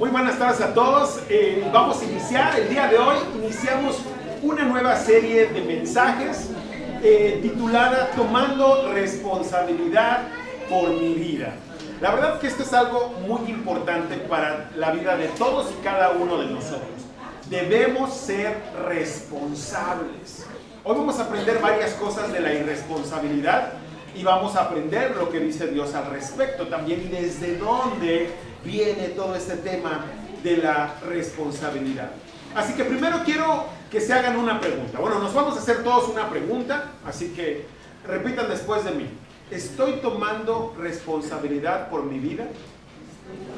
Muy buenas tardes a todos. Vamos a iniciar, el día de hoy iniciamos una nueva serie de mensajes titulada Tomando responsabilidad por mi vida. La verdad que esto es algo muy importante para la vida de todos y cada uno de nosotros. Debemos ser responsables. Hoy vamos a aprender varias cosas de la irresponsabilidad y vamos a aprender lo que dice Dios al respecto también y desde dónde viene todo este tema de la responsabilidad. Así que primero quiero que se hagan una pregunta. Bueno, nos vamos a hacer todos una pregunta, así que repitan después de mí. ¿Estoy tomando responsabilidad por mi vida?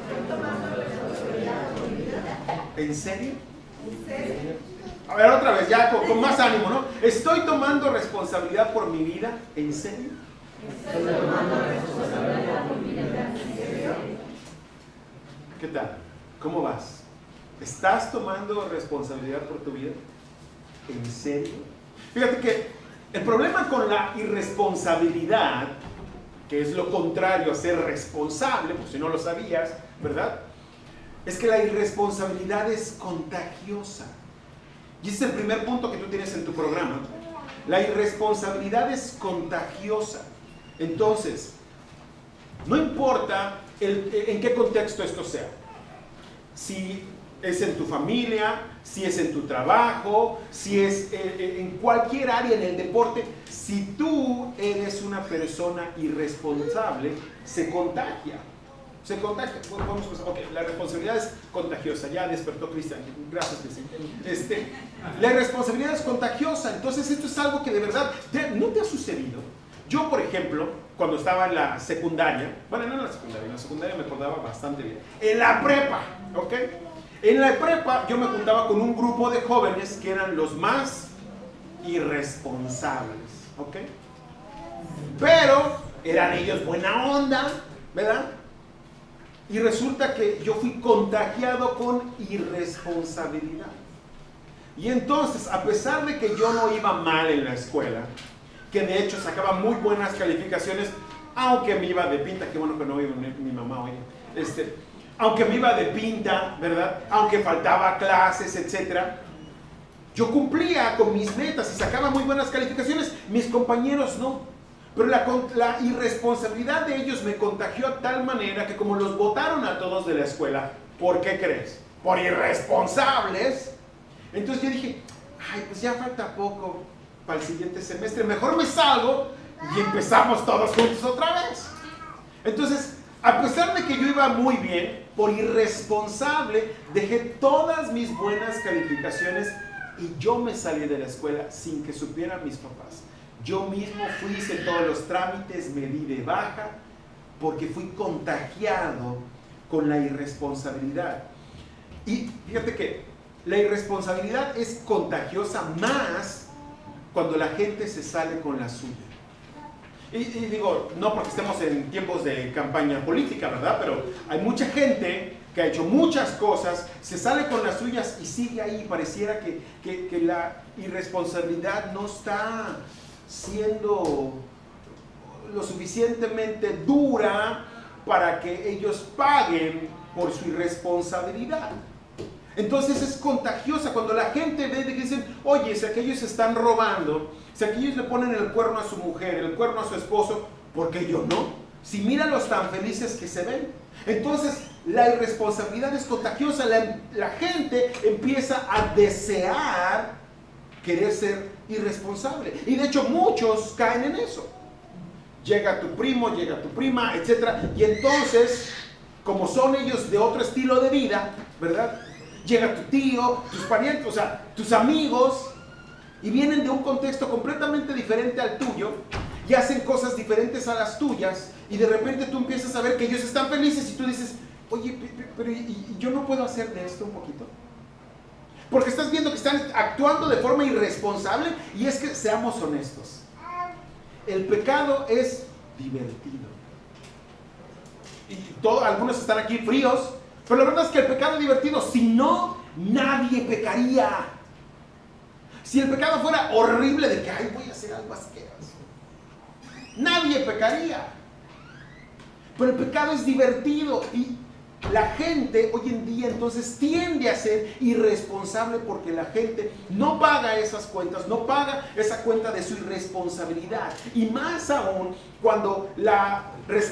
¿Estoy tomando responsabilidad por mi vida? ¿En serio? ¿En serio? A ver, otra vez, ya con más ánimo, ¿no? ¿Estoy tomando responsabilidad por mi vida? ¿En serio? ¿Estoy tomando responsabilidad por mi vida? ¿En serio? ¿Qué tal? ¿Cómo vas? ¿Estás tomando responsabilidad por tu vida? ¿En serio? Fíjate que el problema con la irresponsabilidad, que es lo contrario a ser responsable, por si no lo sabías, ¿verdad? Es que la irresponsabilidad es contagiosa. Y ese es el primer punto que tú tienes en tu programa. La irresponsabilidad es contagiosa. Entonces, no importa en qué contexto esto sea. Si es en tu familia, si es en tu trabajo, si es en cualquier área, en el deporte, si tú eres una persona irresponsable, se contagia. Se contagia. Bueno, vamos a okay, la responsabilidad es contagiosa. Ya despertó Cristian. Gracias, Cristian. La irresponsabilidad es contagiosa. Entonces, esto es algo que de verdad no te ha sucedido. Yo, por ejemplo, cuando estaba en la secundaria, bueno, no en la secundaria me acordaba bastante bien. En la prepa, ¿ok? En la prepa yo me juntaba con un grupo de jóvenes que eran los más irresponsables, ¿ok? Pero eran ellos buena onda, ¿verdad? Y resulta que yo fui contagiado con irresponsabilidad. Y entonces, a pesar de que yo no iba mal en la escuela, que de hecho sacaba muy buenas calificaciones, aunque me iba de pinta, qué bueno que no iba mi mamá hoy, aunque me iba de pinta, ¿verdad? Aunque faltaba clases, etc. Yo cumplía con mis metas y sacaba muy buenas calificaciones, mis compañeros no. Pero la irresponsabilidad de ellos me contagió de tal manera que como los botaron a todos de la escuela, ¿por qué crees? Por irresponsables. Entonces yo dije, ay, pues ya falta poco para el siguiente semestre, mejor me salgo y empezamos todos juntos otra vez. Entonces, a pesar de que yo iba muy bien, por irresponsable, dejé todas mis buenas calificaciones y yo me salí de la escuela sin que supieran mis papás. Yo mismo fui, hice todos los trámites, me di de baja, porque fui contagiado con la irresponsabilidad. Y fíjate que la irresponsabilidad es contagiosa más cuando la gente se sale con la suya. Y digo, no porque estemos en tiempos de campaña política, ¿verdad? Pero hay mucha gente que ha hecho muchas cosas, se sale con las suyas y sigue ahí. Pareciera que la irresponsabilidad no está siendo lo suficientemente dura para que ellos paguen por su irresponsabilidad. Entonces es contagiosa cuando la gente ve que dicen, oye, si aquellos están robando, si aquellos le ponen el cuerno a su mujer, el cuerno a su esposo, ¿por qué yo no? Si míralos tan felices que se ven. Entonces la irresponsabilidad es contagiosa, la gente empieza a desear querer ser irresponsable. Y de hecho muchos caen en eso. Llega tu primo, llega tu prima, etc. Y entonces, como son ellos de otro estilo de vida, ¿verdad? Llega tu tío, tus parientes, o sea, tus amigos, y vienen de un contexto completamente diferente al tuyo, y hacen cosas diferentes a las tuyas, y de repente tú empiezas a ver que ellos están felices, y tú dices, oye, pero ¿y yo no puedo hacer de esto un poquito? Porque estás viendo que están actuando de forma irresponsable, y es que seamos honestos, el pecado es divertido. Y algunos están aquí fríos, pero la verdad es que el pecado es divertido. Si no, nadie pecaría. Si el pecado fuera horrible de que, ay, voy a hacer algo asqueroso, nadie pecaría. Pero el pecado es divertido. Y La gente hoy en día entonces tiende a ser irresponsable porque la gente no paga esas cuentas, no paga esa cuenta de su irresponsabilidad. Y más aún cuando la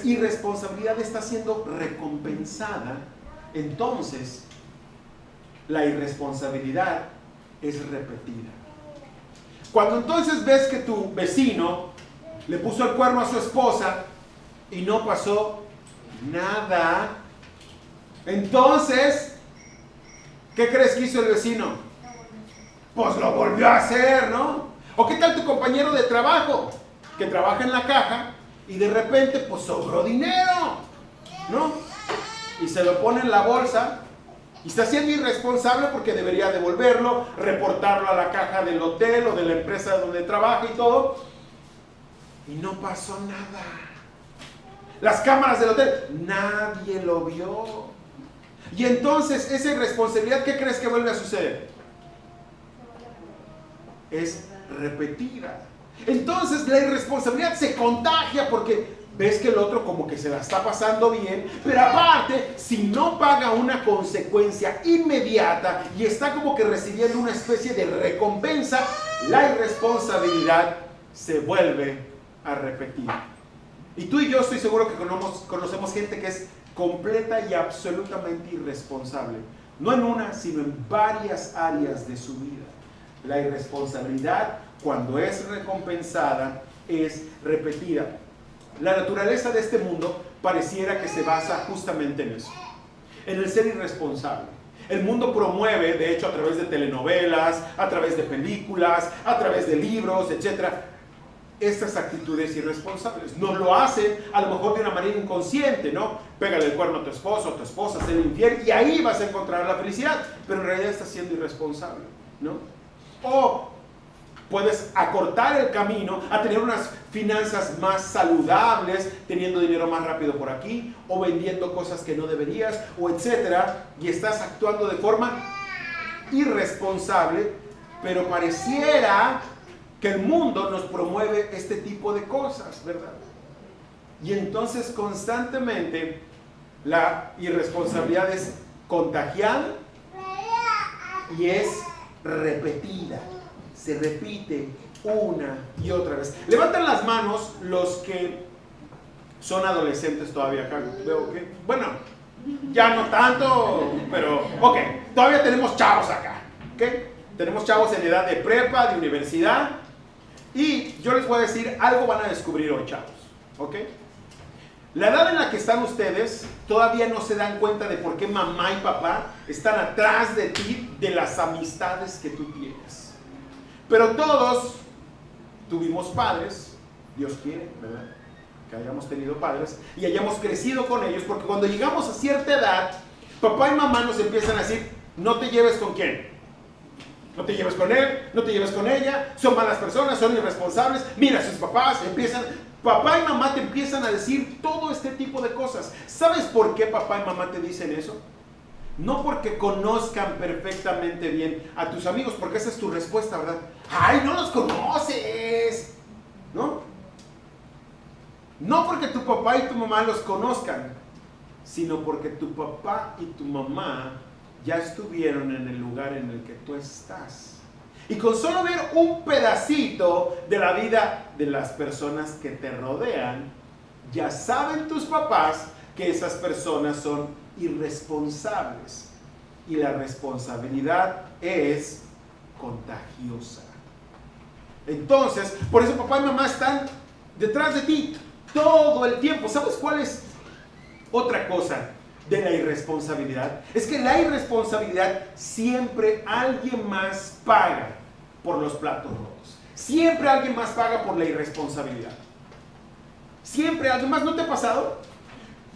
irresponsabilidad está siendo recompensada, entonces la irresponsabilidad es repetida. Cuando entonces ves que tu vecino le puso el cuerno a su esposa y no pasó nada, entonces, ¿qué crees que hizo el vecino? Pues lo volvió a hacer, ¿no? ¿O qué tal tu compañero de trabajo que trabaja en la caja y de repente pues sobró dinero, ¿no? Y se lo pone en la bolsa y está siendo irresponsable porque debería devolverlo, reportarlo a la caja del hotel o de la empresa donde trabaja y todo, y no pasó nada. Las cámaras del hotel, nadie lo vio. Y entonces esa irresponsabilidad, ¿qué crees que vuelve a suceder? Es repetida. Entonces la irresponsabilidad se contagia porque ves que el otro como que se la está pasando bien, pero aparte, si no paga una consecuencia inmediata y está como que recibiendo una especie de recompensa, la irresponsabilidad se vuelve a repetir. Y tú y yo estoy seguro que conocemos gente que es completa y absolutamente irresponsable. No en una, sino en varias áreas de su vida. La irresponsabilidad, cuando es recompensada, es repetida. La naturaleza de este mundo pareciera que se basa justamente en eso, en el ser irresponsable. El mundo promueve, de hecho, a través de telenovelas, a través de películas, a través de libros, etcétera, estas actitudes irresponsables. Nos lo hacen a lo mejor de una manera inconsciente, ¿no? Pégale el cuerno a tu esposo o tu esposa, sé infiel y ahí vas a encontrar la felicidad, pero en realidad estás siendo irresponsable, ¿no? O puedes acortar el camino a tener unas finanzas más saludables, teniendo dinero más rápido por aquí, o vendiendo cosas que no deberías, o etcétera, y estás actuando de forma irresponsable, pero pareciera que el mundo nos promueve este tipo de cosas, ¿verdad? Y entonces constantemente la irresponsabilidad es contagiada y es repetida. Se repite una y otra vez. Levantan las manos los que son adolescentes todavía acá. Veo que, bueno, ya no tanto, pero ok, todavía tenemos chavos acá, ¿ok? Tenemos chavos en edad de prepa, de universidad. Y yo les voy a decir, algo van a descubrir hoy, chavos, ¿ok? La edad en la que están ustedes, todavía no se dan cuenta de por qué mamá y papá están atrás de ti, de las amistades que tú tienes. Pero todos tuvimos padres, Dios quiere, ¿verdad? Que hayamos tenido padres y hayamos crecido con ellos, porque cuando llegamos a cierta edad, papá y mamá nos empiezan a decir, no te lleves con quién. No te lleves con él, no te lleves con ella, son malas personas, son irresponsables, mira a sus papás, papá y mamá te empiezan a decir todo este tipo de cosas. ¿Sabes por qué papá y mamá te dicen eso? No porque conozcan perfectamente bien a tus amigos, porque esa es tu respuesta, ¿verdad? ¡Ay, no los conoces! ¿No? No porque tu papá y tu mamá los conozcan, sino porque tu papá y tu mamá ya estuvieron en el lugar en el que tú estás. Y con solo ver un pedacito de la vida de las personas que te rodean, ya saben tus papás que esas personas son irresponsables. Y la responsabilidad es contagiosa. Entonces, por eso papá y mamá están detrás de ti todo el tiempo. ¿Sabes cuál es otra cosa de la irresponsabilidad? Es que la irresponsabilidad siempre alguien más paga por los platos rotos. Siempre alguien más paga por la irresponsabilidad. Siempre alguien más. ¿No te ha pasado?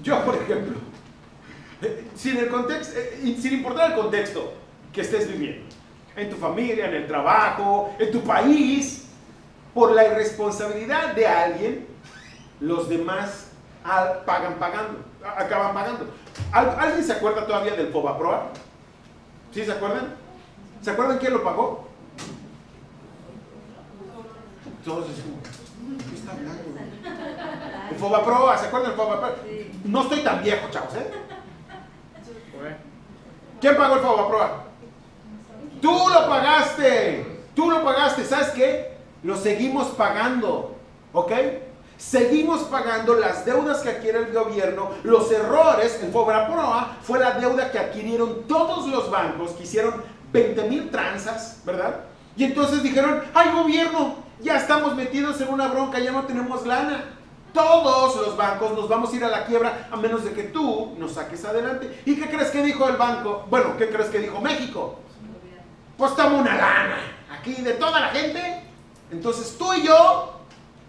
Yo, por ejemplo, sin importar el contexto que estés viviendo, en tu familia, en el trabajo, en tu país, por la irresponsabilidad de alguien, los demás acaban pagando. ¿Alguien se acuerda todavía del Fobaproa? ¿Sí se acuerdan? ¿Se acuerdan quién lo pagó? Todos dicen, ¿qué está hablando? El Fobaproa, ¿se acuerdan del Fobaproa? No estoy tan viejo, chavos, ¿eh? ¿Quién pagó el Fobaproa? Tú lo pagaste. Tú lo pagaste. ¿Sabes qué? Lo seguimos pagando. ¿Ok? Seguimos pagando las deudas que adquiere el gobierno, los errores. El Fobaproa fue la deuda que adquirieron todos los bancos que hicieron 20,000 tranzas, ¿verdad? Y entonces dijeron, ¡ay, gobierno! Ya estamos metidos en una bronca, ya no tenemos lana. Todos los bancos nos vamos a ir a la quiebra a menos de que tú nos saques adelante. ¿Y qué crees que dijo el banco? Bueno, ¿qué crees que dijo México? Pues toma una lana aquí de toda la gente. Entonces tú y yo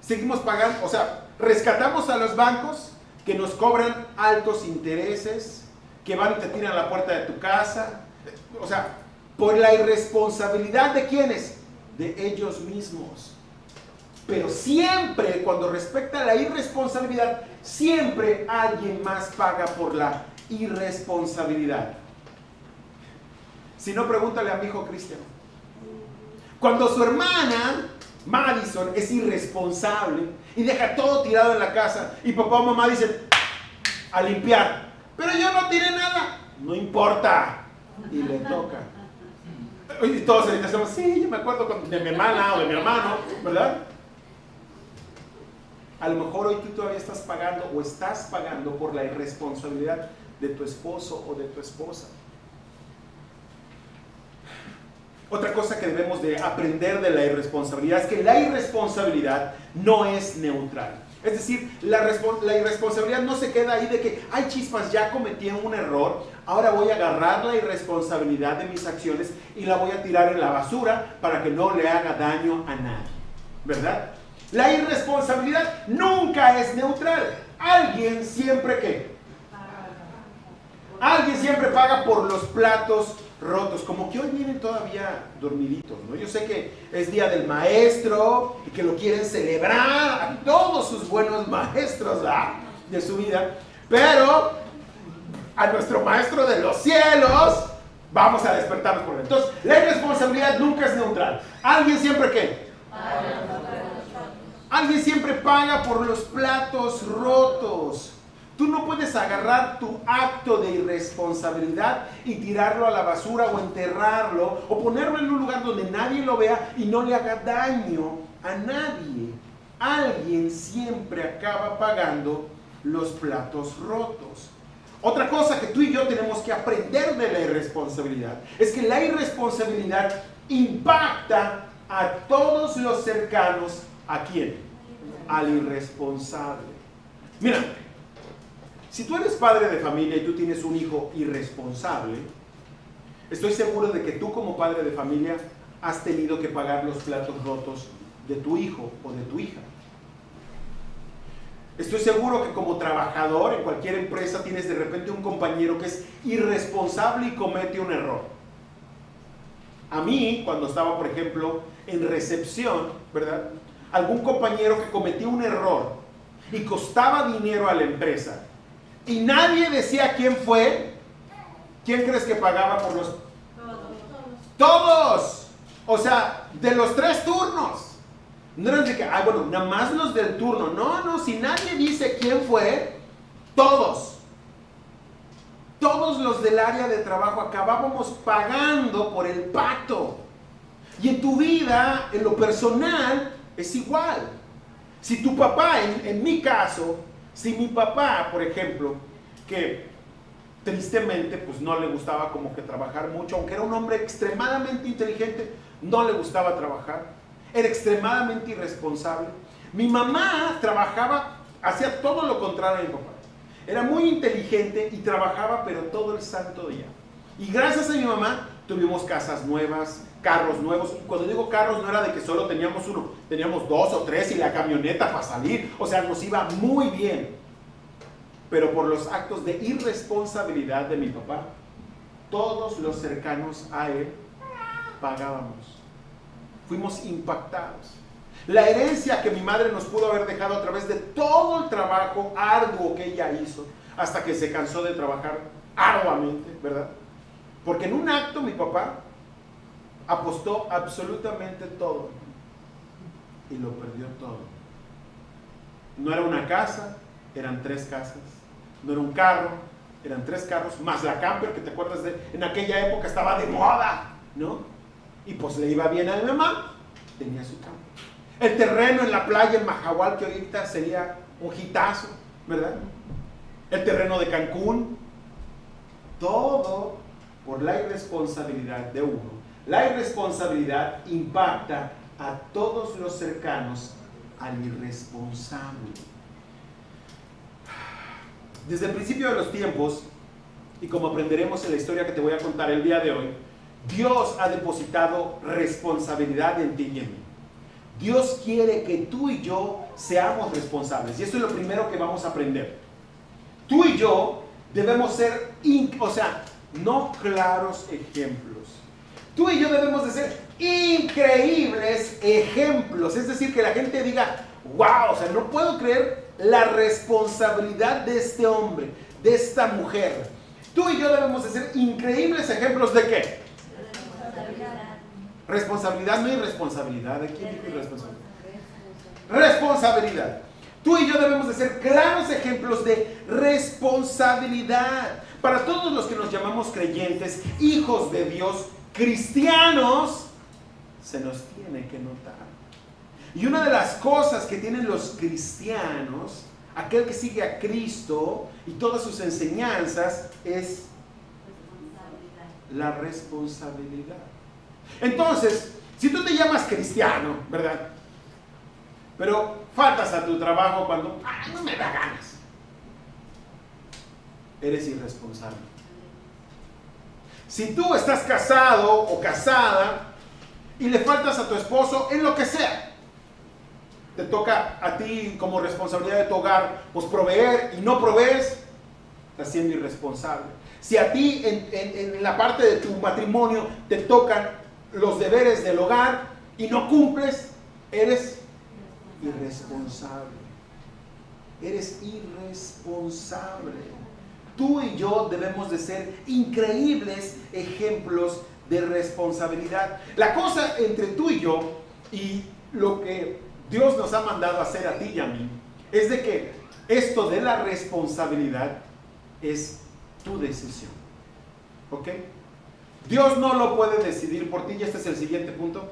seguimos pagando, o sea, rescatamos a los bancos que nos cobran altos intereses, que van y te tiran a la puerta de tu casa. O sea, por la irresponsabilidad de ¿quiénes? De ellos mismos. Pero siempre, cuando respecta a la irresponsabilidad, siempre alguien más paga por la irresponsabilidad. Si no, pregúntale a mi hijo Cristian. Cuando su hermana Madison es irresponsable y deja todo tirado en la casa y papá o mamá dicen a limpiar, pero yo no tiré nada, no importa, y le toca. Y todos ahorita decimos, sí, yo me acuerdo de mi hermana o de mi hermano, ¿verdad? A lo mejor hoy tú todavía estás pagando o estás pagando por la irresponsabilidad de tu esposo o de tu esposa. Otra cosa que debemos de aprender de la irresponsabilidad es que la irresponsabilidad no es neutral. Es decir, la irresponsabilidad no se queda ahí de que, ay chispas, ya cometí un error, ahora voy a agarrar la irresponsabilidad de mis acciones y la voy a tirar en la basura para que no le haga daño a nadie, ¿verdad? La irresponsabilidad nunca es neutral. Alguien siempre ¿qué? Alguien siempre paga por los platos rotos, como que hoy vienen todavía dormiditos, ¿no? Yo sé que es día del maestro y que lo quieren celebrar a todos sus buenos maestros, ¿verdad? De su vida, pero a nuestro maestro de los cielos vamos a despertarnos por él. Entonces, la irresponsabilidad nunca es neutral. Alguien siempre ¿qué? Alguien siempre paga por los platos rotos. Tú no puedes agarrar tu acto de irresponsabilidad y tirarlo a la basura o enterrarlo o ponerlo en un lugar donde nadie lo vea y no le haga daño a nadie. Alguien siempre acaba pagando los platos rotos. Otra cosa que tú y yo tenemos que aprender de la irresponsabilidad es que la irresponsabilidad impacta a todos los cercanos. ¿A quién? Al irresponsable. Mira, si tú eres padre de familia y tú tienes un hijo irresponsable, estoy seguro de que tú como padre de familia has tenido que pagar los platos rotos de tu hijo o de tu hija. Estoy seguro que como trabajador en cualquier empresa tienes de repente un compañero que es irresponsable y comete un error. A mí, cuando estaba, por ejemplo, en recepción, ¿verdad? Algún compañero que cometió un error y costaba dinero a la empresa y nadie decía quién fue, ¿quién crees que pagaba por los? Todos. O sea, de los 3 turnos. No eran de que, ay, bueno, nada más los del turno. No, no, si nadie dice quién fue, todos. Todos los del área de trabajo acabábamos pagando por el pato. Y en tu vida, en lo personal, es igual. Si tu papá, en mi caso, si mi papá, por ejemplo, que tristemente pues no le gustaba como que trabajar mucho, aunque era un hombre extremadamente inteligente, no le gustaba trabajar, era extremadamente irresponsable. Mi mamá trabajaba, hacía todo lo contrario a mi papá. Era muy inteligente y trabajaba pero todo el santo día. Y gracias a mi mamá tuvimos casas nuevas, carros nuevos. Y cuando digo carros no era de que solo teníamos uno, teníamos 2 o 3 y la camioneta para salir. O sea, nos iba muy bien. Pero por los actos de irresponsabilidad de mi papá, todos los cercanos a él pagábamos. Fuimos impactados. La herencia que mi madre nos pudo haber dejado a través de todo el trabajo arduo que ella hizo, hasta que se cansó de trabajar arduamente, ¿verdad? Porque en un acto mi papá apostó absolutamente todo y lo perdió todo. No era una casa, eran 3 casas. No era un carro, eran 3 carros, más la camper, que te acuerdas en aquella época estaba de moda, ¿no? Y pues le iba bien a mi mamá, tenía su camper. El terreno en la playa en Mahahual, que ahorita sería un hitazo, ¿verdad? El terreno de Cancún, todo por la irresponsabilidad de uno. La irresponsabilidad impacta a todos los cercanos al irresponsable. Desde el principio de los tiempos, y como aprenderemos en la historia que te voy a contar el día de hoy, Dios ha depositado responsabilidad en ti y en mí. Dios quiere que tú y yo seamos responsables. Y esto es lo primero que vamos a aprender. Tú y yo debemos ser, no claros ejemplos. Tú y yo debemos de ser increíbles ejemplos. Es decir, que la gente diga, wow, no puedo creer la responsabilidad de este hombre, de esta mujer. Tú y yo debemos de ser increíbles ejemplos ¿de qué? Responsabilidad, no irresponsabilidad. ¿De quién dijo irresponsabilidad? Responsabilidad. Tú y yo debemos de ser claros ejemplos de responsabilidad. Para todos los que nos llamamos creyentes, hijos de Dios, cristianos, se nos tiene que notar. Y una de las cosas que tienen los cristianos, aquel que sigue a Cristo y todas sus enseñanzas, es la responsabilidad. Entonces, si tú te llamas cristiano, ¿verdad? Pero faltas a tu trabajo cuando, no me da ganas, eres irresponsable. Si tú estás casado o casada y le faltas a tu esposo en lo que sea, te toca a ti como responsabilidad de tu hogar, pues proveer, y no provees, estás siendo irresponsable. Si a ti en la parte de tu matrimonio te tocan los deberes del hogar y no cumples, eres irresponsable. Eres irresponsable. Tú y yo debemos de ser increíbles ejemplos de responsabilidad. La cosa entre tú y yo y lo que Dios nos ha mandado a hacer a ti y a mí es de que esto de la responsabilidad es tu decisión. ¿Ok? Dios no lo puede decidir por ti, y este es el siguiente punto.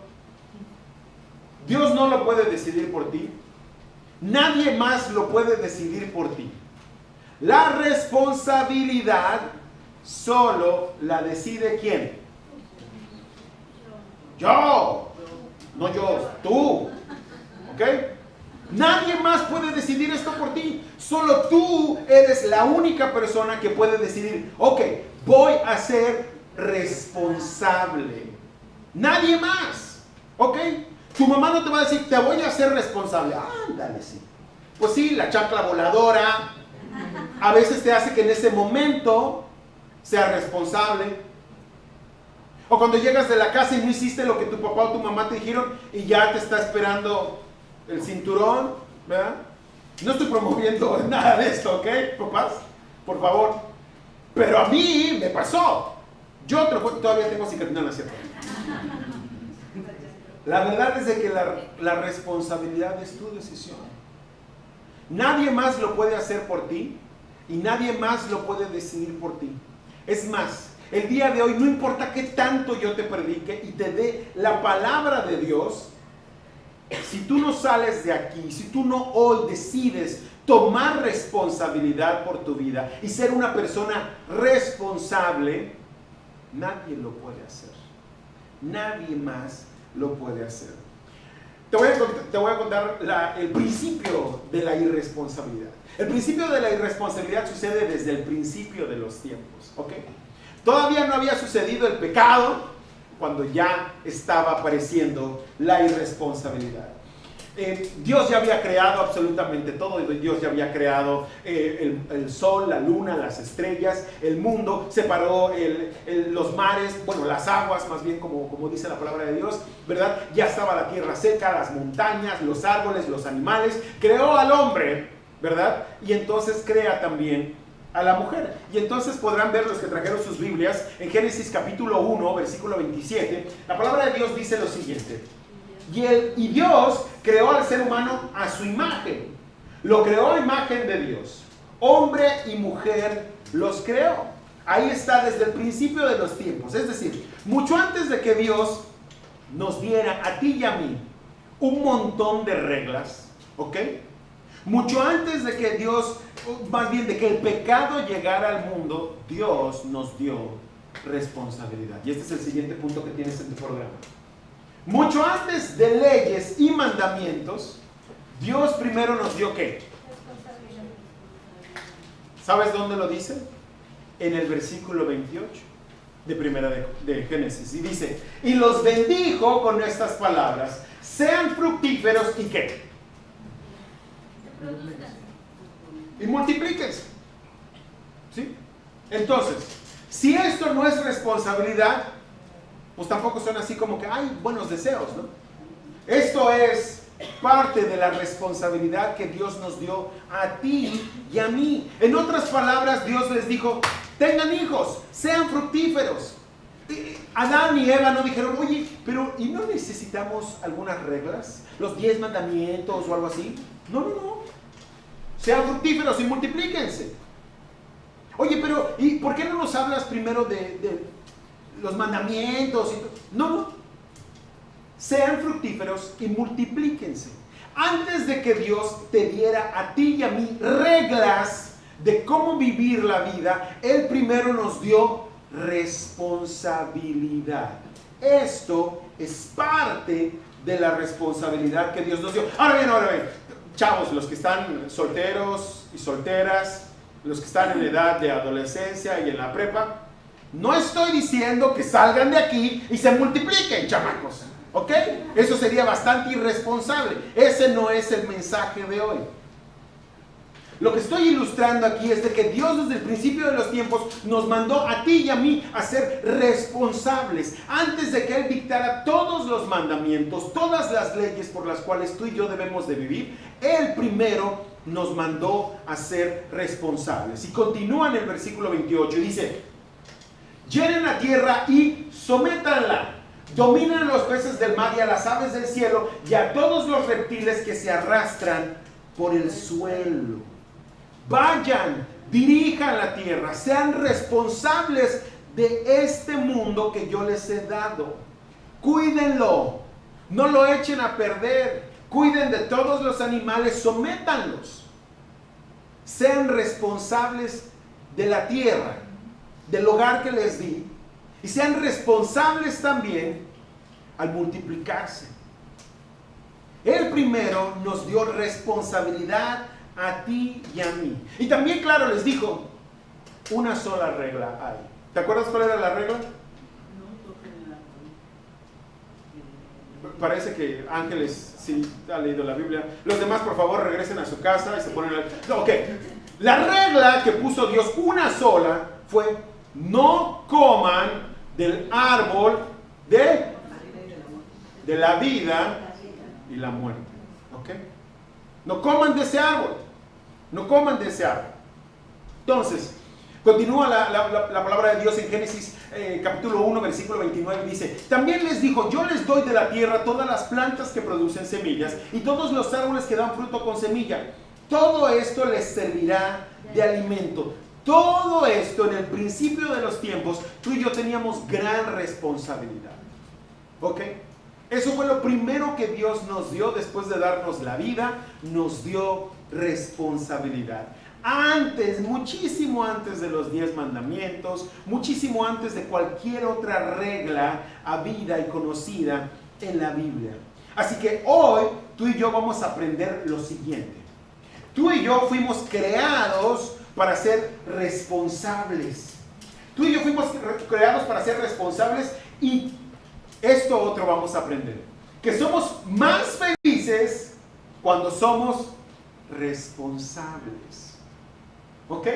Dios no lo puede decidir por ti. Nadie más lo puede decidir por ti. La responsabilidad solo la decide ¿quién? Yo. No yo, tú. ¿Ok? Nadie más puede decidir esto por ti. Solo tú eres la única persona que puede decidir, ok, voy a ser responsable. Nadie más. ¿Ok? Tu mamá no te va a decir, te voy a hacer responsable. Ándale, sí. Pues sí, la chancla voladora a veces te hace que en ese momento seas responsable. O cuando llegas de la casa y no hiciste lo que tu papá o tu mamá te dijeron y ya te está esperando el cinturón, ¿verdad? No estoy promoviendo nada de esto, ¿ok, papás? Por favor. Pero a mí me pasó. Yo todavía tengo cicatriz, no es cierto. La verdad es de que la responsabilidad es tu decisión. Nadie más lo puede hacer por ti y nadie más lo puede decidir por ti. Es más, el día de hoy no importa qué tanto yo te predique y te dé la palabra de Dios, si tú no sales de aquí, si tú no hoy decides tomar responsabilidad por tu vida y ser una persona responsable, nadie lo puede hacer. Nadie más lo puede hacer. Te voy a contar el principio de la irresponsabilidad. El principio de la irresponsabilidad sucede desde el principio de los tiempos, ¿ok? Todavía no había sucedido el pecado cuando ya estaba apareciendo la irresponsabilidad. Dios ya había creado absolutamente todo. Dios ya había creado el sol, la luna, las estrellas, el mundo, separó los mares, bueno, las aguas, más bien como dice la palabra de Dios, ¿verdad? Ya estaba la tierra seca, las montañas, los árboles, los animales. Creó al hombre, ¿verdad? Y entonces crea también a la mujer. Y entonces podrán ver los que trajeron sus Biblias en Génesis capítulo 1, versículo 27. La palabra de Dios dice lo siguiente: y Dios creó al ser humano a su imagen. Lo creó a imagen de Dios. hombre y mujer los creó. Ahí está desde el principio de los tiempos. Es decir, mucho antes de que Dios nos diera a ti y a mí un montón de reglas, ¿ok? Mucho antes de que Dios, más bien de que el pecado llegara al mundo, Dios nos dio responsabilidad. Y este es el siguiente punto que tienes en tu programa. Mucho antes de leyes y mandamientos, Dios primero nos dio ¿qué? ¿Sabes dónde lo dice? En el versículo 28 de primera de Génesis. Y dice, y los bendijo con estas palabras, sean fructíferos y ¿qué? Y multiplíquense. ¿Sí? Entonces, si esto no es responsabilidad, pues tampoco son así como que hay buenos deseos, ¿no? Esto es parte de la responsabilidad que Dios nos dio a ti y a mí. En otras palabras, Dios les dijo, tengan hijos, sean fructíferos. Adán y Eva no dijeron, oye, pero ¿y no necesitamos algunas reglas? ¿Los 10 mandamientos o algo así? No. Sean fructíferos y multiplíquense. Oye, pero ¿y por qué no nos hablas primero de los mandamientos? No. Sean fructíferos y multiplíquense. Antes de que Dios te diera a ti y a mí reglas de cómo vivir la vida, Él primero nos dio responsabilidad. Esto es parte de la responsabilidad que Dios nos dio. Ahora bien, chavos, los que están solteros y solteras, los que están en edad de adolescencia y en la prepa, no estoy diciendo que salgan de aquí y se multipliquen, chamacos, ¿ok? Eso sería bastante irresponsable. Ese no es el mensaje de hoy. Lo que estoy ilustrando aquí es de que Dios desde el principio de los tiempos nos mandó a ti y a mí a ser responsables. Antes de que Él dictara todos los mandamientos, todas las leyes por las cuales tú y yo debemos de vivir, Él primero nos mandó a ser responsables. Y continúa en el versículo 28 y dice, llenen la tierra y sométanla. Dominen a los peces del mar y a las aves del cielo y a todos los reptiles que se arrastran por el suelo. Vayan, dirijan la tierra, sean responsables de este mundo que yo les he dado. Cuídenlo, no lo echen a perder. Cuiden de todos los animales, sométanlos. Sean responsables de la tierra, del hogar que les di. Y sean responsables también al multiplicarse. Él primero nos dio responsabilidad a ti y a mí. Y también, claro, les dijo, una sola regla hay. ¿Te acuerdas cuál era la regla? Parece que Ángeles sí ha leído la Biblia. Los demás, por favor, regresen a su casa y se ponen ok. La regla que puso Dios, una sola, fue no coman del árbol de la vida y la muerte. ¿Ok? No coman de ese árbol. No coman de ese árbol. Entonces, continúa la palabra de Dios en Génesis capítulo 1, versículo 29, y dice, también les dijo, yo les doy de la tierra todas las plantas que producen semillas y todos los árboles que dan fruto con semilla. Todo esto les servirá de alimento. Todo esto en el principio de los tiempos, tú y yo teníamos gran responsabilidad. ¿Ok? Eso fue lo primero que Dios nos dio después de darnos la vida, nos dio responsabilidad. Antes, muchísimo antes de los 10 mandamientos, muchísimo antes de cualquier otra regla habida y conocida en la Biblia. Así que hoy tú y yo vamos a aprender lo siguiente. Tú y yo fuimos creados para ser responsables. Tú y yo fuimos creados para ser responsables y esto otro vamos a aprender. Que somos más felices cuando somos responsables. ¿Ok?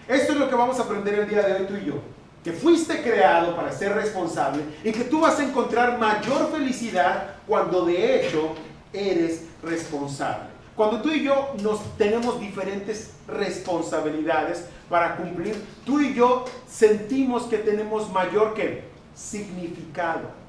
Esto es lo que vamos a aprender el día de hoy tú y yo. Que fuiste creado para ser responsable y que tú vas a encontrar mayor felicidad cuando de hecho eres responsable. Cuando tú y yo tenemos diferentes responsabilidades para cumplir, tú y yo sentimos que tenemos mayor ¿qué? Significado.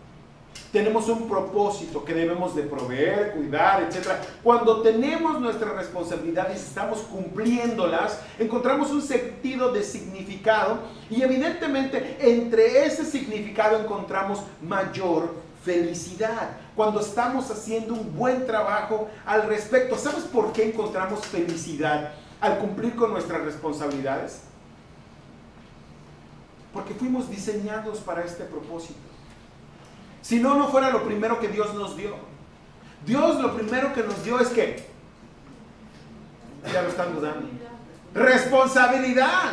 tenemos un propósito que debemos de proveer, cuidar, etc. Cuando tenemos nuestras responsabilidades y estamos cumpliéndolas, encontramos un sentido de significado y evidentemente entre ese significado encontramos mayor felicidad. Cuando estamos haciendo un buen trabajo al respecto, ¿sabes por qué encontramos felicidad al cumplir con nuestras responsabilidades? Porque fuimos diseñados para este propósito. Si no, no fuera lo primero que Dios nos dio. Dios lo primero que nos dio es que, ya lo están dudando, responsabilidad.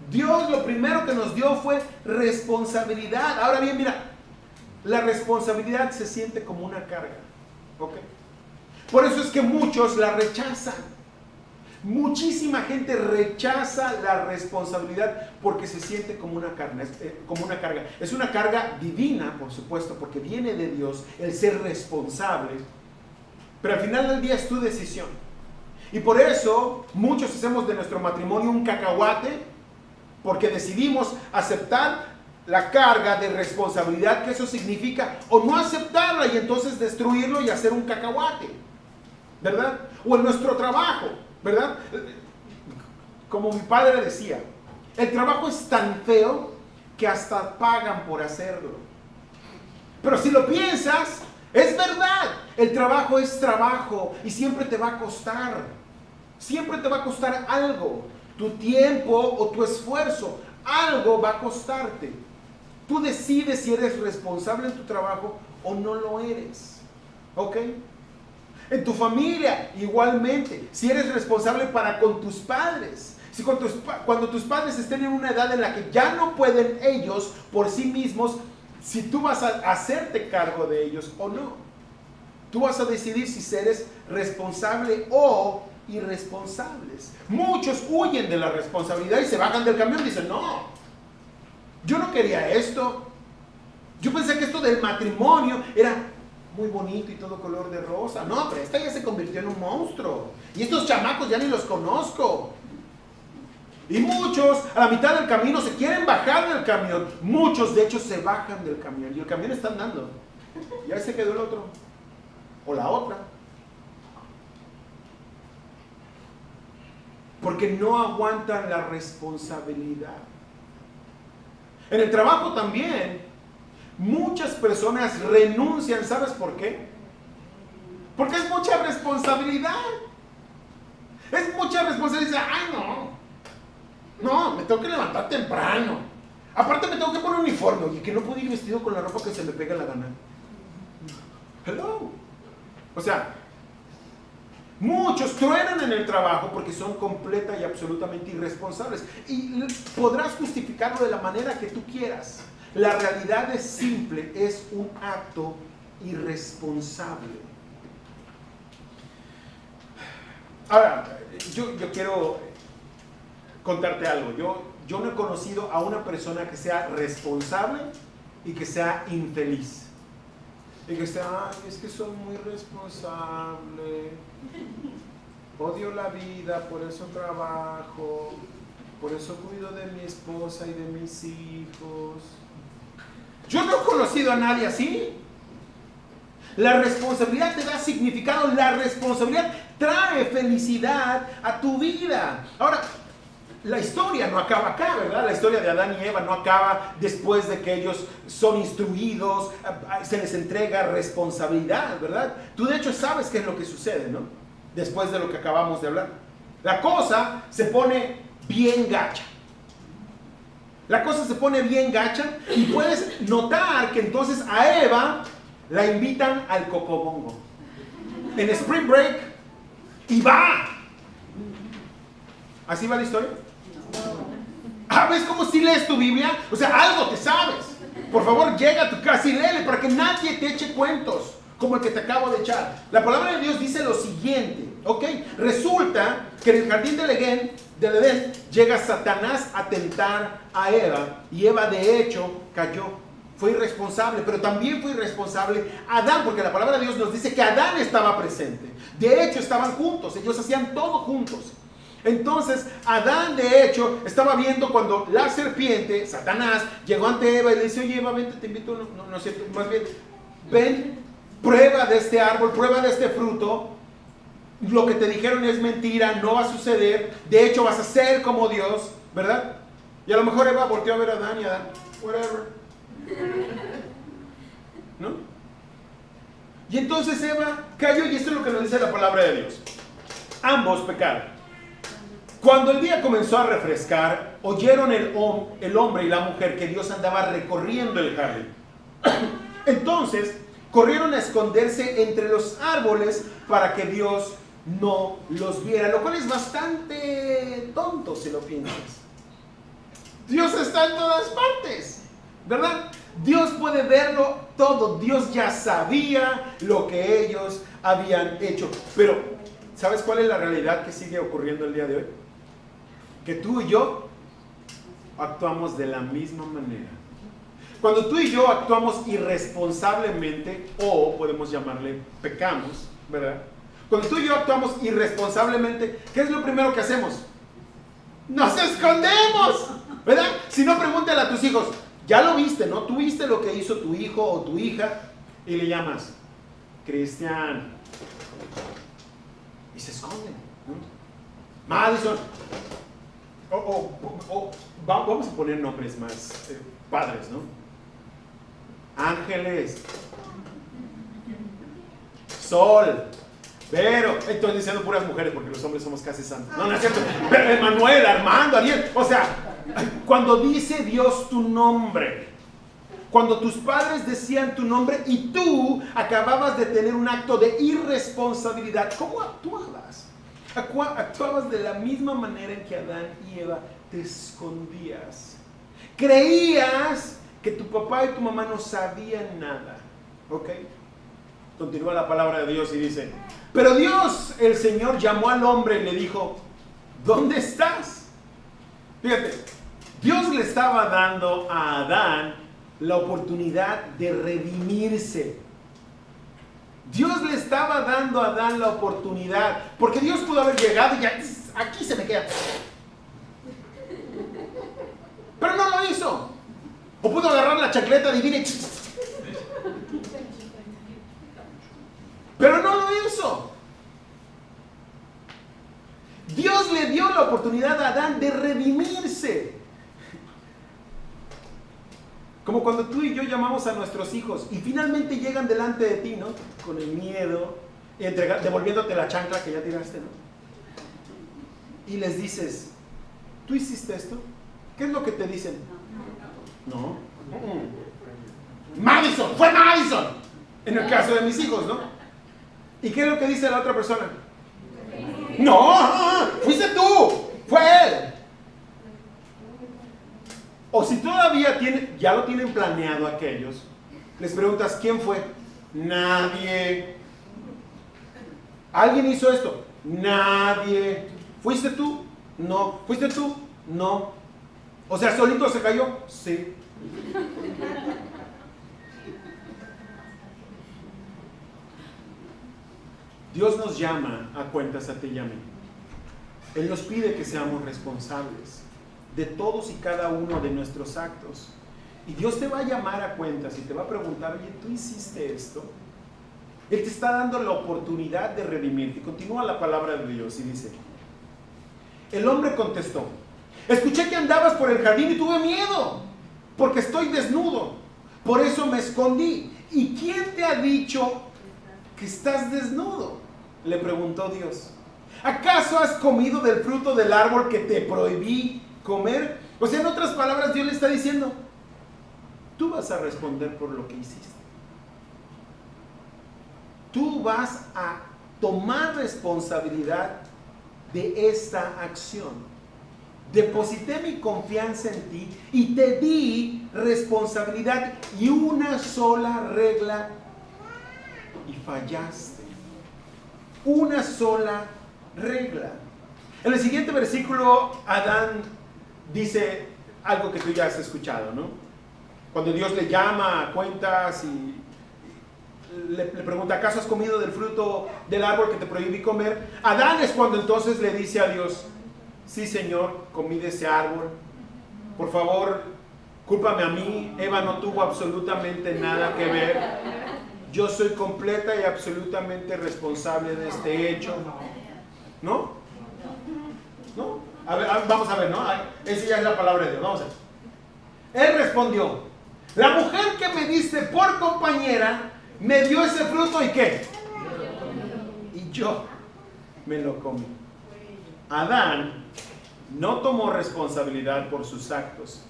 Dios lo primero que nos dio fue responsabilidad. Ahora bien, mira, la responsabilidad se siente como una carga, ¿ok? Por eso es que muchos la rechazan. Muchísima gente rechaza la responsabilidad porque se siente como una carga. Es una carga divina, por supuesto, porque viene de Dios el ser responsable. Pero al final del día es tu decisión. Y por eso muchos hacemos de nuestro matrimonio un cacahuate, porque decidimos aceptar la carga de responsabilidad que eso significa, o no aceptarla y entonces destruirlo y hacer un cacahuate, ¿verdad? O en nuestro trabajo, ¿verdad? Como mi padre decía, el trabajo es tan feo que hasta pagan por hacerlo. Pero si lo piensas, es verdad, el trabajo es trabajo y siempre te va a costar. Siempre te va a costar algo, tu tiempo o tu esfuerzo, algo va a costarte. Tú decides si eres responsable en tu trabajo o no lo eres, ¿ok? En tu familia, igualmente, si eres responsable para con tus padres, si cuando tus padres estén en una edad en la que ya no pueden ellos por sí mismos, si tú vas a hacerte cargo de ellos o no. Tú vas a decidir si eres responsable o irresponsables. Muchos huyen de la responsabilidad y se bajan del camión y dicen, no, yo no quería esto. Yo pensé que esto del matrimonio era muy bonito y todo color de rosa. No, pero esta ya se convirtió en un monstruo. Y estos chamacos ya ni los conozco. Y muchos a la mitad del camino se quieren bajar del camión. Muchos de hecho se bajan del camión y el camión está andando. Y ahí se quedó el otro. O la otra. Porque no aguantan la responsabilidad. En el trabajo también, muchas personas renuncian. ¿Sabes por qué? Porque es mucha responsabilidad. Es mucha responsabilidad. Ay, no, me tengo que levantar temprano. Aparte me tengo que poner uniforme. Oye, que no puedo ir vestido con la ropa que se me pega la gana. Hello. O sea, muchos truenan en el trabajo porque son completa y absolutamente irresponsables. Y podrás justificarlo de la manera que tú quieras. La realidad es simple, es un acto irresponsable. Ahora, yo quiero contarte algo. Yo no he conocido a una persona que sea responsable y que sea infeliz. Y que sea, es que soy muy responsable, odio la vida, por eso trabajo, por eso cuido de mi esposa y de mis hijos. Yo no he conocido a nadie así. La responsabilidad te da significado, la responsabilidad trae felicidad a tu vida. Ahora, la historia no acaba acá, ¿verdad? La historia de Adán y Eva no acaba después de que ellos son instruidos, se les entrega responsabilidad, ¿verdad? Tú de hecho sabes qué es lo que sucede, ¿no? Después de lo que acabamos de hablar. La cosa se pone bien gacha. La cosa se pone bien gacha y puedes notar que entonces a Eva la invitan al cocobongo en Spring Break y va. ¿Así va la historia? ¿Ves cómo si lees tu Biblia? O sea, algo te sabes. Por favor, llega a tu casa y léele para que nadie te eche cuentos como el que te acabo de echar. La palabra de Dios dice lo siguiente, ¿ok? Resulta que en el jardín del Edén llega Satanás a tentar a Eva y Eva de hecho cayó. Fue irresponsable, pero también fue irresponsable Adán, porque la palabra de Dios nos dice que Adán estaba presente. De hecho, estaban juntos, ellos hacían todo juntos. Entonces, Adán, de hecho, estaba viendo cuando la serpiente, Satanás, llegó ante Eva y le dice, oye, Eva, vente, te invito, no es cierto, más bien, ven, prueba de este árbol, prueba de este fruto. Lo que te dijeron es mentira, no va a suceder. De hecho, vas a ser como Dios, ¿verdad? Y a lo mejor Eva volteó a ver a Adán y Adán, whatever. ¿No? Y entonces Eva cayó, y esto es lo que nos dice la palabra de Dios. Ambos pecaron. Cuando el día comenzó a refrescar, oyeron el hombre y la mujer que Dios andaba recorriendo el jardín. Entonces, corrieron a esconderse entre los árboles para que Dios no los viera, lo cual es bastante tonto si lo piensas. Dios está en todas partes, ¿verdad? Dios puede verlo todo. Dios ya sabía lo que ellos habían hecho. Pero, ¿sabes cuál es la realidad que sigue ocurriendo el día de hoy? Que tú y yo actuamos de la misma manera. Cuando tú y yo actuamos irresponsablemente, o podemos llamarle pecamos, ¿verdad? Cuando tú y yo actuamos irresponsablemente, ¿qué es lo primero que hacemos? ¡Nos escondemos! ¿Verdad? Si no, pregúntale a tus hijos. Ya lo viste, ¿no? Tú viste lo que hizo tu hijo o tu hija y le llamas Cristian. Y se esconden, ¿no? Madison. Vamos a poner nombres más padres, ¿no? Ángeles. Sol. Pero, estoy diciendo puras mujeres porque los hombres somos casi santos. No, no es cierto. Pero Manuel, Armando, Ariel. O sea, cuando dice Dios tu nombre, cuando tus padres decían tu nombre y tú acababas de tener un acto de irresponsabilidad, ¿cómo actuabas? Actuabas de la misma manera en que Adán y Eva, te escondías. Creías que tu papá y tu mamá no sabían nada. ¿Ok? Continúa la palabra de Dios y dice, pero Dios, el Señor, llamó al hombre y le dijo, ¿dónde estás? Fíjate, Dios le estaba dando a Adán la oportunidad de redimirse. Dios le estaba dando a Adán la oportunidad, porque Dios pudo haber llegado y ya, aquí se me queda. Pero no lo hizo. O pudo agarrar la chancleta divina y... Pero no lo hizo. Dios le dio la oportunidad a Adán de redimirse. Como cuando tú y yo llamamos a nuestros hijos y finalmente llegan delante de ti, ¿no? Con el miedo, devolviéndote la chancla que ya tiraste, ¿no? Y les dices, ¿tú hiciste esto? ¿Qué es lo que te dicen? No. Madison, fue Madison. En el caso de mis hijos, ¿no? ¿Y qué es lo que dice la otra persona? No, fuiste tú, fue él. O si todavía ya lo tienen planeado aquellos, les preguntas, ¿quién fue? Nadie. ¿Alguien hizo esto? Nadie. ¿Fuiste tú? No. ¿Fuiste tú? No. O sea, ¿solito se cayó? Sí. Dios nos llama a cuentas a ti y a mí. Él nos pide que seamos responsables de todos y cada uno de nuestros actos. Y Dios te va a llamar a cuentas y te va a preguntar, oye, ¿tú hiciste esto? Él te está dando la oportunidad de redimirte. Y continúa la palabra de Dios y dice, el hombre contestó, escuché que andabas por el jardín y tuve miedo, porque estoy desnudo. Por eso me escondí. ¿Y quién te ha dicho que estás desnudo? Le preguntó Dios. ¿Acaso has comido del fruto del árbol que te prohibí comer? O sea, en otras palabras, Dios le está diciendo, tú vas a responder por lo que hiciste. Tú vas a tomar responsabilidad de esta acción. Deposité mi confianza en ti y te di responsabilidad y una sola regla y fallaste. Una sola regla. En el siguiente versículo, Adán dice algo que tú ya has escuchado, ¿no? Cuando Dios le llama a cuentas y le pregunta, ¿acaso has comido del fruto del árbol que te prohibí comer? Adán es cuando entonces le dice a Dios, sí Señor, comí de ese árbol, por favor, cúlpame a mí, Eva no tuvo absolutamente nada que ver, yo soy completa y absolutamente responsable de este hecho, ¿no? ¿No? A ver, vamos a ver, ¿no? Esa ya es la palabra de Dios, vamos a ver. Él respondió, la mujer que me diste por compañera me dio ese fruto, ¿y qué? Y yo me lo comí. Adán no tomó responsabilidad por sus actos,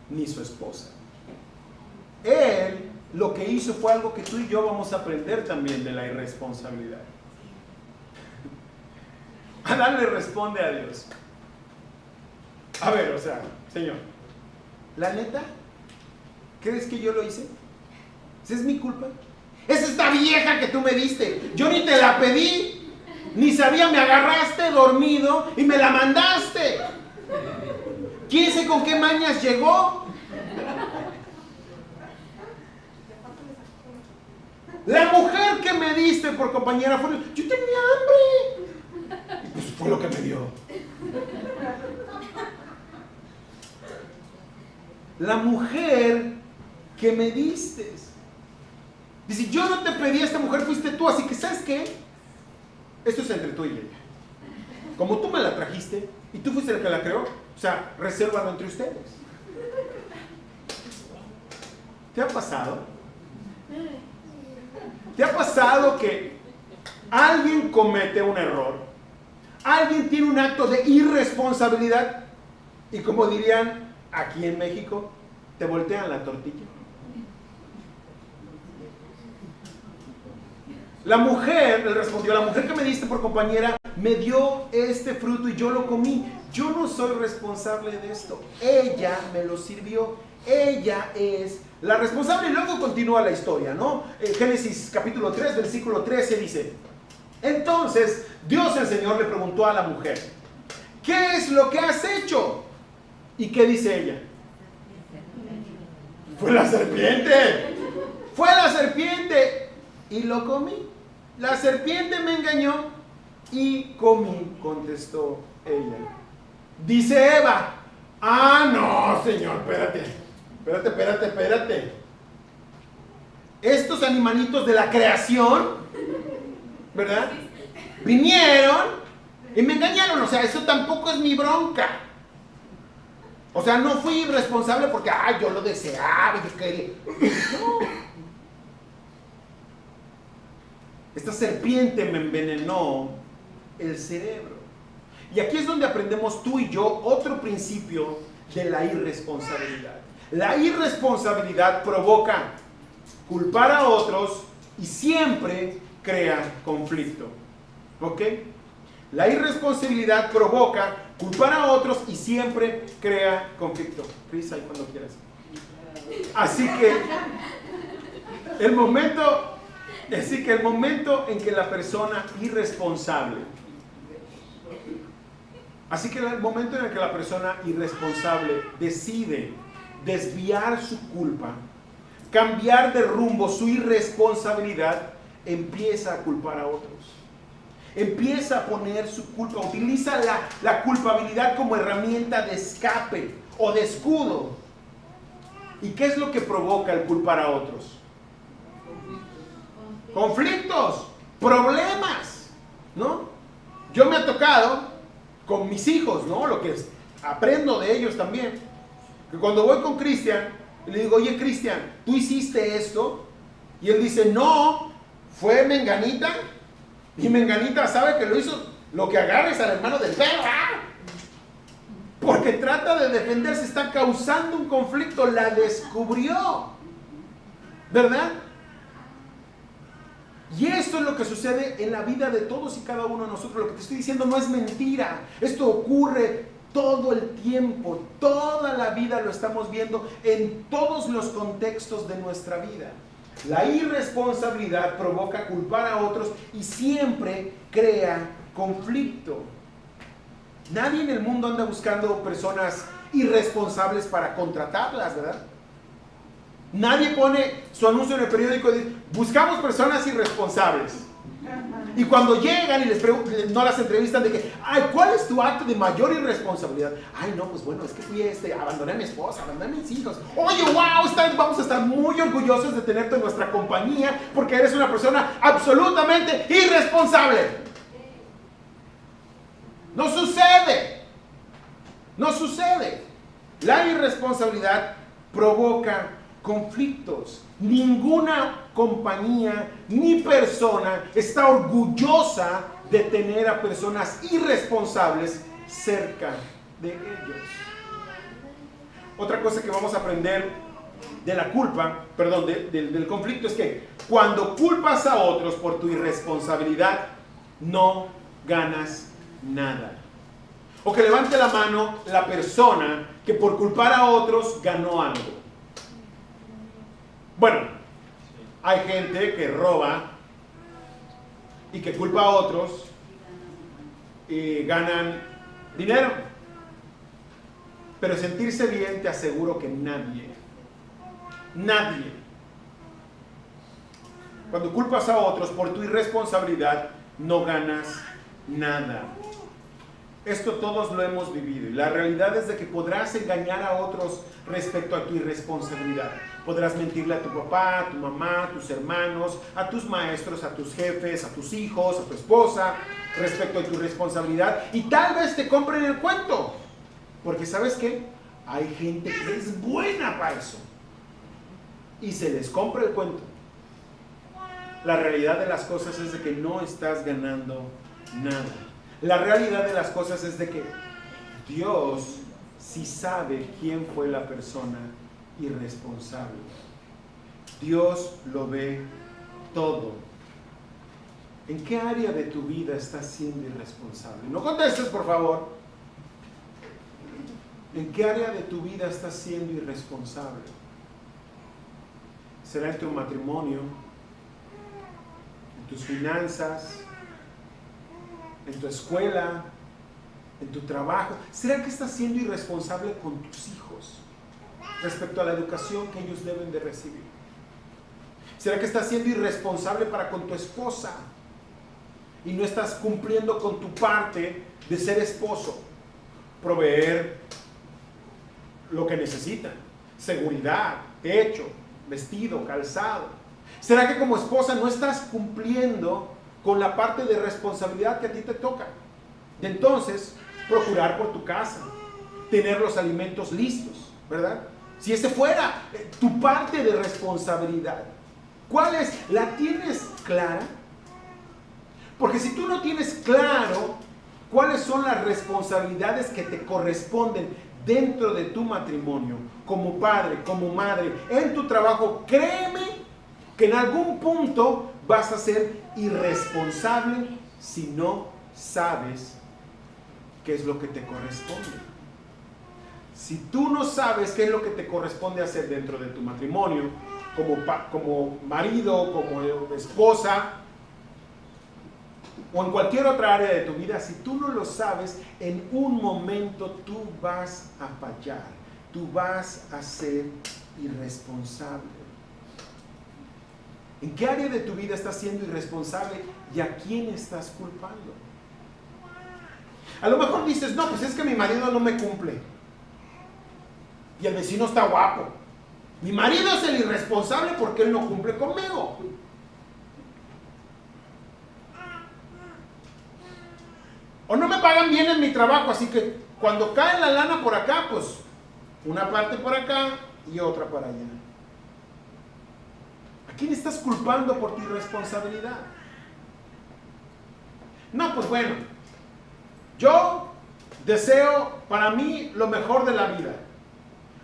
ni su esposa. Él lo que hizo fue algo que tú y yo vamos a aprender también de la irresponsabilidad. Adán le responde a Dios. A ver, o sea, Señor, ¿la neta? ¿Crees que yo lo hice? ¿Esa es mi culpa? Es esta vieja que tú me diste. Yo ni te la pedí, ni sabía, me agarraste dormido y me la mandaste. ¿Quién sé con qué mañas llegó? La mujer que me diste por compañera fue... Yo tenía hambre. Y pues fue lo que me dio. La mujer que me diste. Dice, yo no te pedí a esta mujer, fuiste tú. Así que, ¿sabes qué? Esto es entre tú y ella. Como tú me la trajiste y tú fuiste el que la creó, o sea, resérvalo entre ustedes. ¿Te ha pasado? ¿Te ha pasado que alguien comete un error? Alguien tiene un acto de irresponsabilidad y, como dirían aquí en México, te voltean la tortilla. La mujer, él respondió, la mujer que me diste por compañera me dio este fruto y yo lo comí. Yo no soy responsable de esto. Ella me lo sirvió. Ella es la responsable. Y luego continúa la historia, ¿no? Génesis capítulo 3, versículo 13 dice, entonces Dios el Señor le preguntó a la mujer, ¿qué es lo que has hecho? ¿Y qué dice ella? Fue la serpiente. Fue la serpiente y lo comí. La serpiente me engañó y comí, contestó ella. Dice Eva, ah, no, Señor, espérate. Estos animalitos de la creación, ¿verdad? Vinieron y me engañaron, o sea, eso tampoco es mi bronca. O sea, no fui irresponsable porque, yo lo deseaba, yo quería. No. Esta serpiente me envenenó el cerebro. Y aquí es donde aprendemos tú y yo otro principio de la irresponsabilidad. La irresponsabilidad provoca culpar a otros y siempre crea conflicto. ¿Ok? La irresponsabilidad provoca culpar a otros y siempre crea conflicto. Cris, ahí cuando quieras. Así que el momento en que la persona irresponsable decide desviar su culpa, cambiar de rumbo su irresponsabilidad, empieza a culpar a otros. Empieza a poner su culpa, utiliza la culpabilidad como herramienta de escape o de escudo. ¿Y qué es lo que provoca el culpar a otros? Conflictos, problemas, ¿no? Yo me ha tocado con mis hijos, ¿no? Lo que aprendo de ellos también, que cuando voy con Cristian, le digo, oye Cristian, ¿tú hiciste esto? Y él dice, no, fue Menganita, y Menganita sabe que lo hizo, lo que agarres al hermano del pelo, porque trata de defenderse, está causando un conflicto, la descubrió, ¿verdad? Y esto es lo que sucede en la vida de todos y cada uno de nosotros. Lo que te estoy diciendo no es mentira. Esto ocurre todo el tiempo, toda la vida lo estamos viendo en todos los contextos de nuestra vida. La irresponsabilidad provoca culpar a otros y siempre crea conflicto. Nadie en el mundo anda buscando personas irresponsables para contratarlas, ¿verdad? Nadie pone su anuncio en el periódico y dice, buscamos personas irresponsables. Y cuando llegan y les no las entrevistan de que, ay, ¿cuál es tu acto de mayor irresponsabilidad? Ay, no, pues bueno, es que fui abandoné a mi esposa, abandoné a mis hijos. Oye, wow, vamos a estar muy orgullosos de tenerte en nuestra compañía porque eres una persona absolutamente irresponsable. No sucede. No sucede. La irresponsabilidad provoca conflictos. Ninguna compañía ni persona está orgullosa de tener a personas irresponsables cerca de ellos. Otra cosa que vamos a aprender de la culpa, perdón, del conflicto es que cuando culpas a otros por tu irresponsabilidad, no ganas nada. O que levante la mano la persona que por culpar a otros ganó algo. Bueno, hay gente que roba y que culpa a otros y ganan dinero. Pero sentirse bien, te aseguro que nadie. Cuando culpas a otros por tu irresponsabilidad, no ganas nada. Esto todos lo hemos vivido y la realidad es de que podrás engañar a otros respecto a tu irresponsabilidad. Podrás mentirle a tu papá, a tu mamá, a tus hermanos, a tus maestros, a tus jefes, a tus hijos, a tu esposa, respecto a tu responsabilidad y tal vez te compren el cuento. Porque ¿sabes qué? Hay gente que es buena para eso y se les compra el cuento. La realidad de las cosas es de que no estás ganando nada. La realidad de las cosas es de que Dios sí sabe quién fue la persona irresponsable. Dios lo ve todo. ¿En qué área de tu vida estás siendo irresponsable? No contestes, por favor. ¿En qué área de tu vida estás siendo irresponsable? ¿Será en tu matrimonio? ¿En tus finanzas? ¿En tu escuela? ¿En tu trabajo? ¿Será que estás siendo irresponsable con tus hijos respecto a la educación que ellos deben de recibir? ¿Será que estás siendo irresponsable para con tu esposa y no estás cumpliendo con tu parte de ser esposo? Proveer lo que necesitan, seguridad, techo, vestido, calzado. ¿Será que como esposa no estás cumpliendo con la parte de responsabilidad que a ti te toca? De entonces, procurar por tu casa, tener los alimentos listos, ¿verdad? Si ese fuera tu parte de responsabilidad, ¿cuál es? ¿La tienes clara? Porque si tú no tienes claro cuáles son las responsabilidades que te corresponden dentro de tu matrimonio, como padre, como madre, en tu trabajo, créeme que en algún punto vas a ser irresponsable si no sabes qué es lo que te corresponde. Si tú no sabes qué es lo que te corresponde hacer dentro de tu matrimonio, como marido, como esposa, o en cualquier otra área de tu vida, si tú no lo sabes, en un momento tú vas a fallar, tú vas a ser irresponsable. ¿En qué área de tu vida estás siendo irresponsable y a quién estás culpando? A lo mejor dices, no, pues es que mi marido no me cumple y el vecino está guapo. Mi marido es el irresponsable porque él no cumple conmigo. O no me pagan bien en mi trabajo, así que cuando cae la lana por acá, pues una parte por acá y otra por allá. ¿A quién estás culpando por tu irresponsabilidad? No, pues bueno, yo deseo para mí lo mejor de la vida.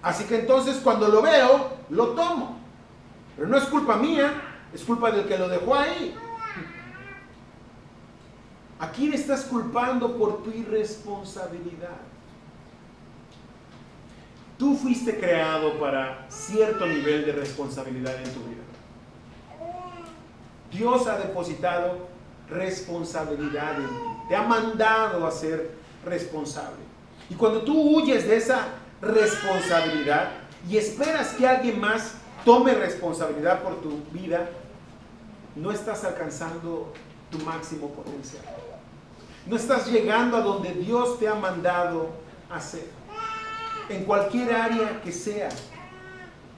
Así que entonces cuando lo veo, lo tomo. Pero no es culpa mía, es culpa del que lo dejó ahí. ¿A quién estás culpando por tu irresponsabilidad? Tú fuiste creado para cierto nivel de responsabilidad en tu vida. Dios ha depositado responsabilidad en ti. Te ha mandado a ser responsable. Y cuando tú huyes de esa responsabilidad y esperas que alguien más tome responsabilidad por tu vida, no estás alcanzando tu máximo potencial. No estás llegando a donde Dios te ha mandado hacer. En cualquier área que sea,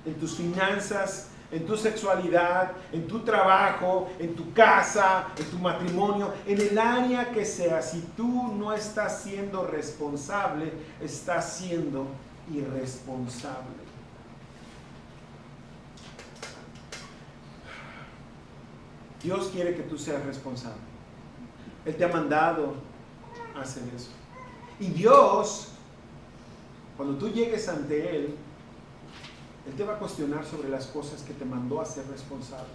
en tus finanzas, en tu sexualidad, en tu trabajo, en tu casa, en tu matrimonio, en el área que sea, si tú no estás siendo responsable, estás siendo irresponsable. Dios quiere que tú seas responsable. Él te ha mandado a hacer eso. Y Dios, cuando tú llegues ante Él te va a cuestionar sobre las cosas que te mandó a ser responsable.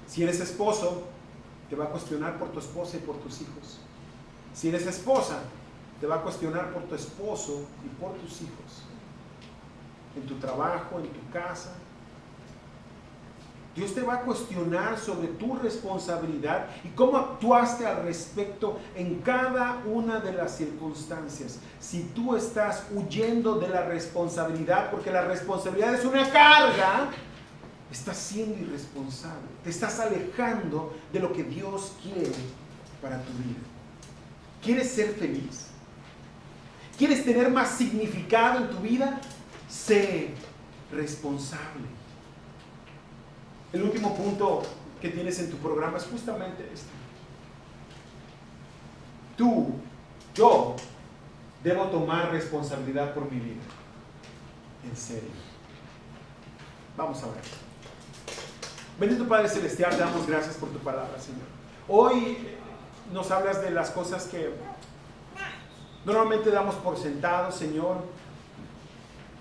Si eres esposo, te va a cuestionar por tu esposa y por tus hijos. Si eres esposa, te va a cuestionar por tu esposo y por tus hijos. En tu trabajo, en tu casa. Dios te va a cuestionar sobre tu responsabilidad y cómo actuaste al respecto en cada una de las circunstancias. Si tú estás huyendo de la responsabilidad, porque la responsabilidad es una carga, estás siendo irresponsable. Te estás alejando de lo que Dios quiere para tu vida. ¿Quieres ser feliz? ¿Quieres tener más significado en tu vida? Sé responsable. El último punto que tienes en tu programa es justamente este. Yo debo tomar responsabilidad por mi vida. En serio. Vamos a ver. Bendito Padre Celestial, te damos gracias por tu palabra, Señor. Hoy nos hablas de las cosas que normalmente damos por sentado, Señor.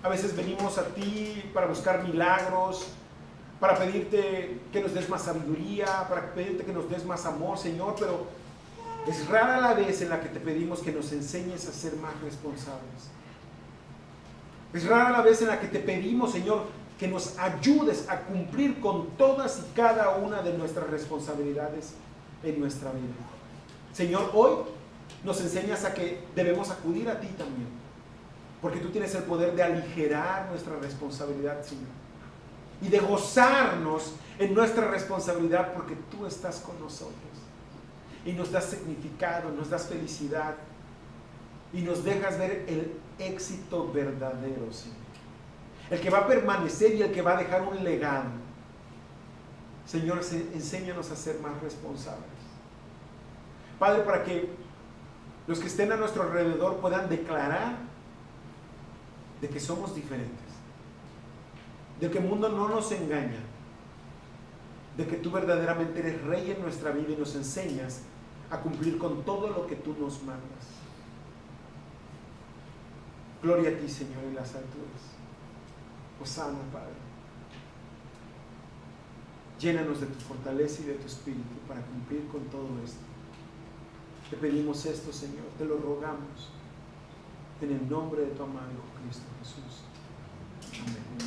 A veces venimos a ti para buscar milagros, para pedirte que nos des más sabiduría, para pedirte que nos des más amor, Señor, pero es rara la vez en la que te pedimos que nos enseñes a ser más responsables. Es rara la vez en la que te pedimos, Señor, que nos ayudes a cumplir con todas y cada una de nuestras responsabilidades en nuestra vida. Señor, hoy nos enseñas a que debemos acudir a ti también, porque tú tienes el poder de aligerar nuestra responsabilidad, Señor, y de gozarnos en nuestra responsabilidad, porque tú estás con nosotros y nos das significado, nos das felicidad y nos dejas ver el éxito verdadero, Señor, el que va a permanecer y el que va a dejar un legado. Señor, enséñanos a ser más responsables, Padre, para que los que estén a nuestro alrededor puedan declarar de que somos diferentes, de que el mundo no nos engaña, de que tú verdaderamente eres rey en nuestra vida y nos enseñas a cumplir con todo lo que tú nos mandas. Gloria a ti, Señor, en las alturas. Hosana, Padre. Llénanos de tu fortaleza y de tu espíritu para cumplir con todo esto. Te pedimos esto, Señor, te lo rogamos en el nombre de tu amado Hijo Cristo Jesús. Amén.